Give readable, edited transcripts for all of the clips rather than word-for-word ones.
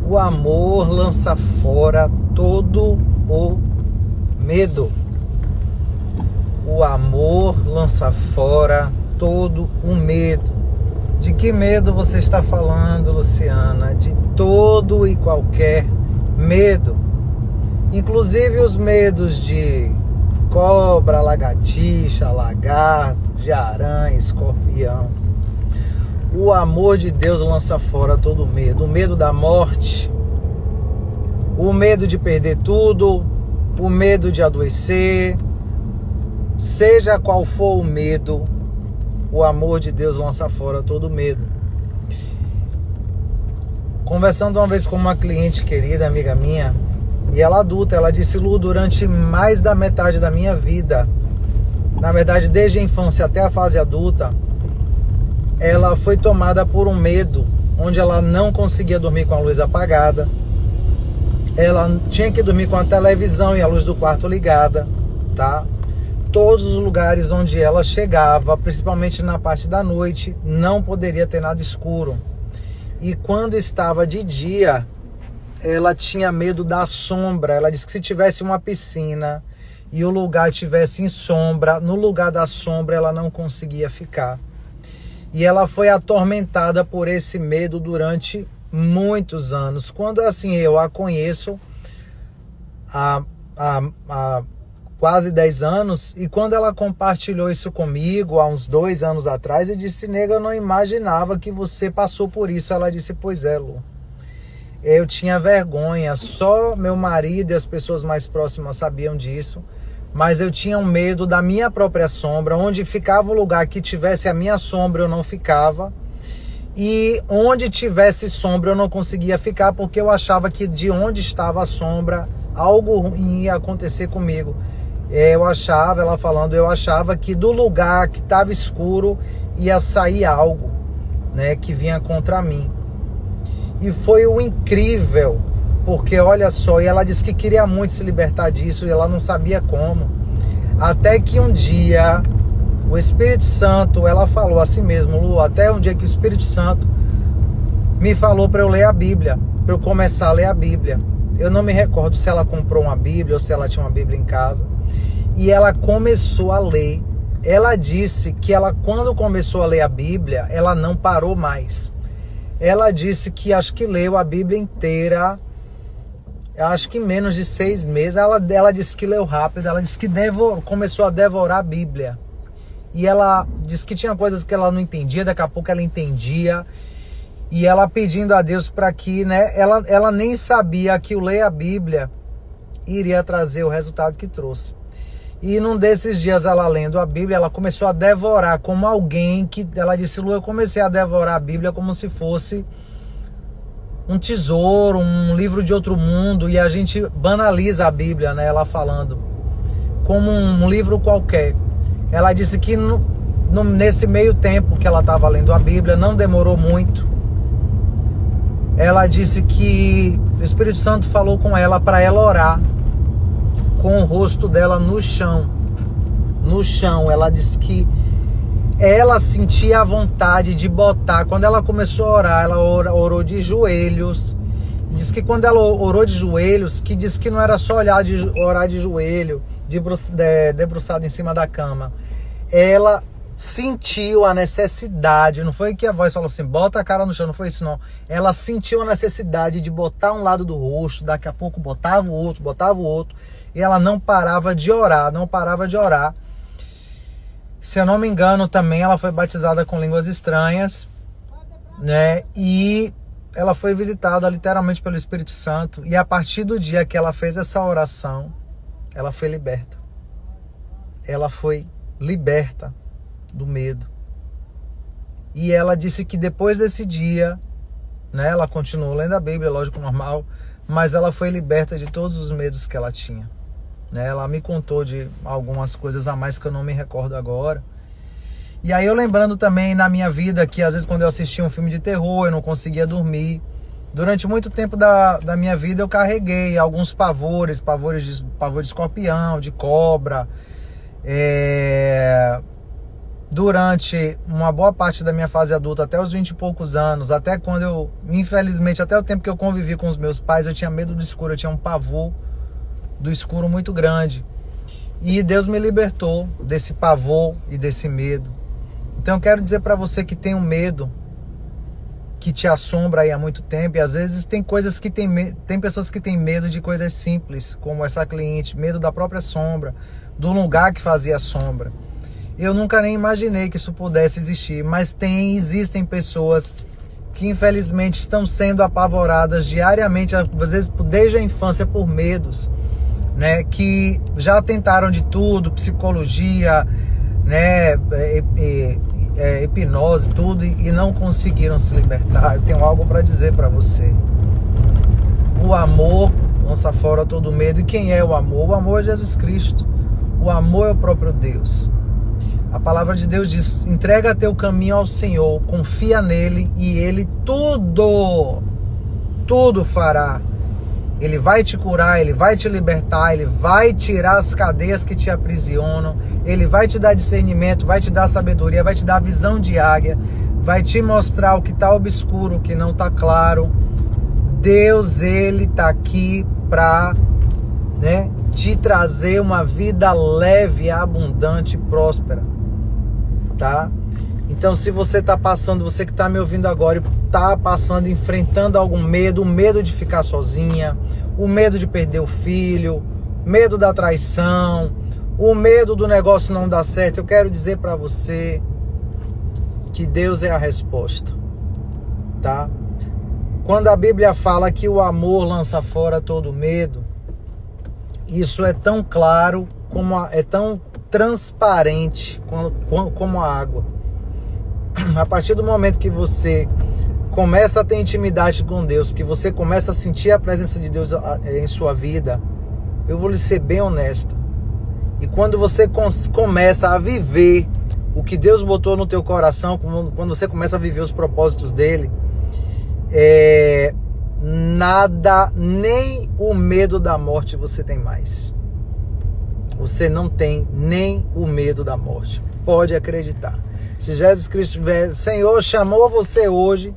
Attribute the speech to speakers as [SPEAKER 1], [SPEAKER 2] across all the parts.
[SPEAKER 1] O amor lança fora todo o medo. O amor lança fora todo o medo. De que medo você está falando, Luciana? De todo e qualquer medo. Inclusive os medos de cobra, lagartixa, lagarto, de aranha, escorpião. O amor de Deus lança fora todo medo. O medo da morte, o medo de perder tudo, o medo de adoecer. Seja qual for o medo, o amor de Deus lança fora todo medo. Conversando uma vez com uma cliente querida, amiga minha, e ela adulta, ela disse: Lu, durante mais da metade da minha vida, na verdade desde a infância até a fase adulta, ela foi tomada por um medo, onde ela não conseguia dormir com a luz apagada, ela tinha que dormir com a televisão e a luz do quarto ligada, tá? Todos os lugares onde ela chegava, principalmente na parte da noite, não poderia ter nada escuro. E quando estava de dia, ela tinha medo da sombra. Ela disse que se tivesse uma piscina e o lugar tivesse em sombra, no lugar da sombra ela não conseguia ficar. E ela foi atormentada por esse medo durante muitos anos. Quando assim eu a conheço há quase 10 anos, e quando ela compartilhou isso comigo há uns 2 anos atrás, eu disse: nega, eu não imaginava que você passou por isso. Ela disse: pois é, Lu, eu tinha vergonha, só meu marido e as pessoas mais próximas sabiam disso, mas eu tinha um medo da minha própria sombra. Onde ficava o lugar que tivesse a minha sombra, eu não ficava, e onde tivesse sombra eu não conseguia ficar, porque eu achava que de onde estava a sombra, algo ruim ia acontecer comigo. Eu achava que do lugar que estava escuro ia sair algo, né, que vinha contra mim. E foi o incrível, porque olha só, e ela disse que queria muito se libertar disso e ela não sabia como. Até que um dia o Espírito Santo, ela falou assim mesmo, Lu, até um dia que o Espírito Santo me falou para eu ler a Bíblia, para eu começar a ler a Bíblia. Eu não me recordo se ela comprou uma Bíblia ou se ela tinha uma Bíblia em casa. E ela começou a ler. Ela disse que ela, quando começou a ler a Bíblia, ela não parou mais. Ela disse que acho que leu a Bíblia inteira, acho que em menos de 6 meses. Ela disse que leu rápido, ela disse que começou a devorar a Bíblia. E ela disse que tinha coisas que ela não entendia, daqui a pouco ela entendia. E ela pedindo a Deus para que, né, ela nem sabia que o ler a Bíblia iria trazer o resultado que trouxe. E num desses dias, ela lendo a Bíblia, ela começou a devorar como alguém que... Ela disse: Lu, eu comecei a devorar a Bíblia como se fosse um tesouro, um livro de outro mundo. E a gente banaliza a Bíblia, né? Ela falando como um livro qualquer. Ela disse que nesse meio tempo que ela estava lendo a Bíblia, não demorou muito. Ela disse que o Espírito Santo falou com ela para ela orar com o rosto dela no chão. No chão. Ela disse que ela sentia a vontade de botar. Quando ela começou a orar, ela orou de joelhos. Diz que quando ela orou de joelhos, que diz que não era só orar de joelho, debruçado em cima da cama. Ela sentiu a necessidade, não foi que a voz falou assim, bota a cara no chão, não foi isso não. Ela sentiu a necessidade de botar um lado do rosto, daqui a pouco botava o outro, e ela não parava de orar, não parava de orar. Se eu não me engano também ela foi batizada com línguas estranhas, né, e ela foi visitada literalmente pelo Espírito Santo, e a partir do dia que ela fez essa oração, ela foi liberta. Ela foi liberta do medo. E ela disse que depois desse dia, né, ela continuou lendo a Bíblia, lógico, normal, mas ela foi liberta de todos os medos que ela tinha, né? Ela me contou de algumas coisas a mais que eu não me recordo agora. E aí eu lembrando também na minha vida que às vezes quando eu assistia um filme de terror eu não conseguia dormir. Durante muito tempo da minha vida eu carreguei alguns pavor de escorpião, de cobra, durante uma boa parte da minha fase adulta, até os 20 e poucos anos, até quando eu, infelizmente, até o tempo que eu convivi com os meus pais, eu tinha medo do escuro, eu tinha um pavor do escuro muito grande. E Deus me libertou desse pavor e desse medo. Então eu quero dizer para você que tem um medo que te assombra aí há muito tempo, e às vezes tem coisas que tem pessoas que têm medo de coisas simples, como essa cliente, medo da própria sombra, do lugar que fazia sombra. Eu nunca nem imaginei que isso pudesse existir, mas existem pessoas que infelizmente estão sendo apavoradas diariamente, às vezes desde a infância, por medos, né, que já tentaram de tudo, psicologia, né, hipnose, tudo, e não conseguiram se libertar. Eu tenho algo para dizer para você. O amor lança fora todo medo. E quem é o amor? O amor é Jesus Cristo. O amor é o próprio Deus. A palavra de Deus diz: entrega teu caminho ao Senhor, confia nele e ele tudo fará. Ele vai te curar, ele vai te libertar, ele vai tirar as cadeias que te aprisionam, ele vai te dar discernimento, vai te dar sabedoria, vai te dar visão de águia, vai te mostrar o que está obscuro, o que não está claro. Deus, ele está aqui para, né, te trazer uma vida leve, abundante e próspera, tá? Então, se você está passando, você que está me ouvindo agora, está passando, enfrentando algum medo, o medo de ficar sozinha, o medo de perder o filho, medo da traição, o medo do negócio não dar certo, eu quero dizer para você que Deus é a resposta, tá? Quando a Bíblia fala que o amor lança fora todo medo, isso é tão claro, é tão transparente como a água. A partir do momento que você começa a ter intimidade com Deus, que você começa a sentir a presença de Deus em sua vida, eu vou lhe ser bem honesto. E quando você começa a viver o que Deus botou no teu coração, quando você começa a viver os propósitos dele, nada, nem o medo da morte você tem mais. Você não tem nem o medo da morte. Pode acreditar. Se Jesus Cristo tiver, Senhor, chamou você hoje,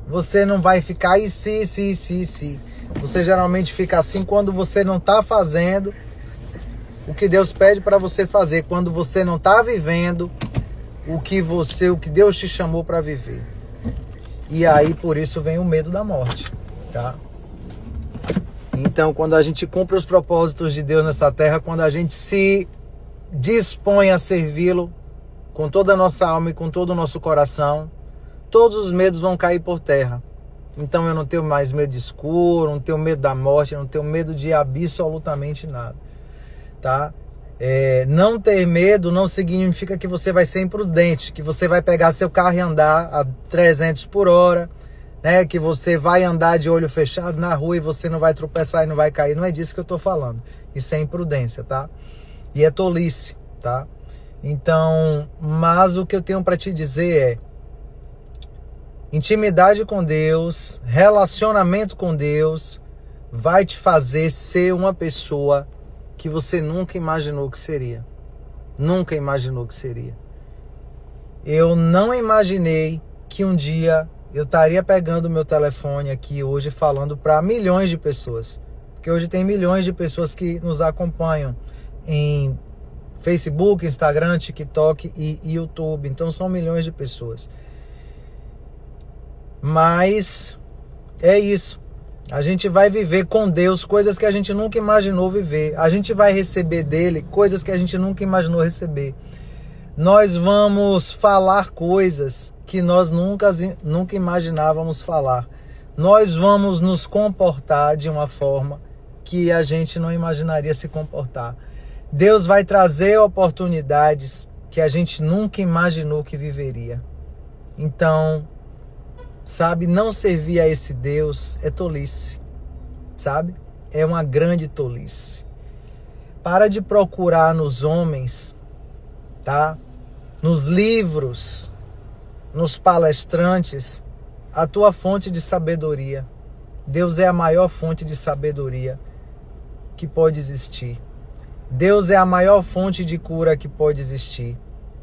[SPEAKER 1] você não vai ficar e se. Você geralmente fica assim quando você não está fazendo o que Deus pede para você fazer, quando você não está vivendo o que Deus te chamou para viver. E aí, por isso, vem o medo da morte, tá? Então, quando a gente cumpre os propósitos de Deus nessa terra, quando a gente se dispõe a servi-lo com toda a nossa alma e com todo o nosso coração, todos os medos vão cair por terra. Então eu não tenho mais medo de escuro, não tenho medo da morte, não tenho medo de absolutamente nada, tá? Não ter medo não significa que você vai ser imprudente, que você vai pegar seu carro e andar a 300 por hora, né? Que você vai andar de olho fechado na rua e você não vai tropeçar e não vai cair. Não é disso que eu tô falando. Isso é imprudência, tá? E é tolice, tá? Então, mas o que eu tenho para te dizer é: intimidade com Deus, relacionamento com Deus, vai te fazer ser uma pessoa que você nunca imaginou que seria. Nunca imaginou que seria. Eu não imaginei que um dia eu estaria pegando o meu telefone aqui hoje falando para milhões de pessoas. Porque hoje tem milhões de pessoas que nos acompanham em Facebook, Instagram, TikTok e YouTube. Então são milhões de pessoas. Mas é isso. A gente vai viver com Deus coisas que a gente nunca imaginou viver. A gente vai receber dele coisas que a gente nunca imaginou receber. Nós vamos falar coisas que nós nunca imaginávamos falar. Nós vamos nos comportar de uma forma que a gente não imaginaria se comportar. Deus vai trazer oportunidades que a gente nunca imaginou que viveria. Então, sabe, não servir a esse Deus é tolice, sabe? É uma grande tolice. Para de procurar nos homens, tá? Nos livros, nos palestrantes, a tua fonte de sabedoria. Deus é a maior fonte de sabedoria que pode existir. Deus é a maior fonte de cura que pode existir.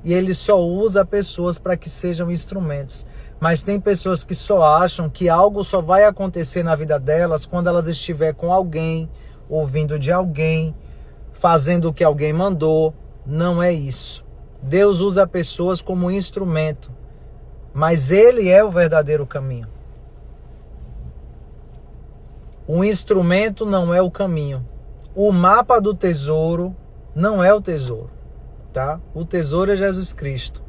[SPEAKER 1] e Ele só usa pessoas para que sejam instrumentos. Mas tem pessoas que só acham que algo só vai acontecer na vida delas quando elas estiver com alguém, ouvindo de alguém, fazendo o que alguém mandou. Não é isso. Deus usa pessoas como instrumento, mas Ele é o verdadeiro caminho. O instrumento não é o caminho. O mapa do tesouro não é o tesouro, tá? O tesouro é Jesus Cristo.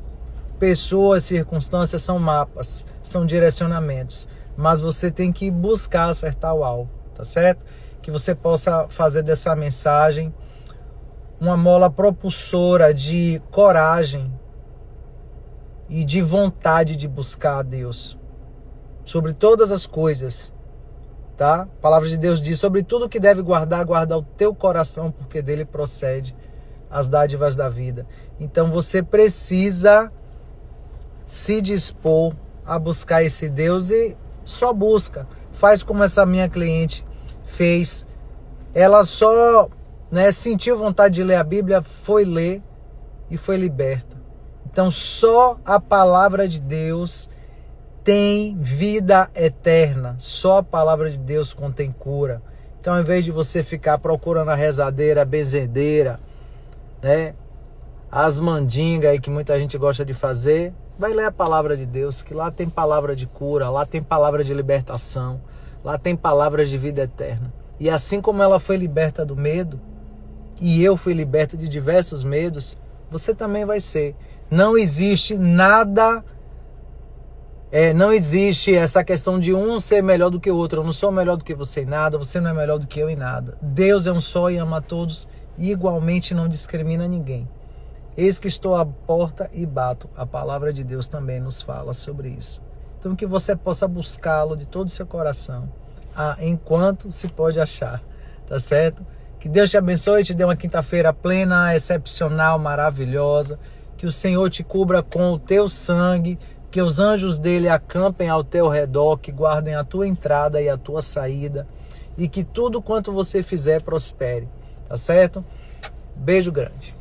[SPEAKER 1] Pessoas, circunstâncias são mapas, são direcionamentos, mas você tem que buscar acertar o alvo, tá certo? Que você possa fazer dessa mensagem uma mola propulsora de coragem e de vontade de buscar a Deus sobre todas as coisas, tá? A palavra de Deus diz: sobre tudo que deve guardar, guarda o teu coração, porque dele procede as dádivas da vida. Então você precisa se dispor a buscar esse Deus e só busca. Faz como essa minha cliente fez. Ela só sentiu vontade de ler a Bíblia, foi ler e foi liberta. Então só a palavra de Deus tem vida eterna. Só a palavra de Deus contém cura. Então, ao invés de você ficar procurando a rezadeira, a benzedeira, as mandingas aí que muita gente gosta de fazer, vai ler a palavra de Deus, que lá tem palavra de cura, lá tem palavra de libertação, lá tem palavras de vida eterna. E assim como ela foi liberta do medo, e eu fui liberto de diversos medos, você também vai ser. Não existe nada, não existe essa questão de um ser melhor do que o outro. Eu não sou melhor do que você em nada, você não é melhor do que eu em nada. Deus é um só e ama a todos, e igualmente não discrimina ninguém. Eis que estou à porta e bato. A palavra de Deus também nos fala sobre isso. Então que você possa buscá-lo de todo o seu coração, enquanto se pode achar, tá certo? Que Deus te abençoe e te dê uma quinta-feira plena, excepcional, maravilhosa. Que o Senhor te cubra com o teu sangue, que os anjos dele acampem ao teu redor, que guardem a tua entrada e a tua saída, e que tudo quanto você fizer prospere, tá certo? Beijo grande.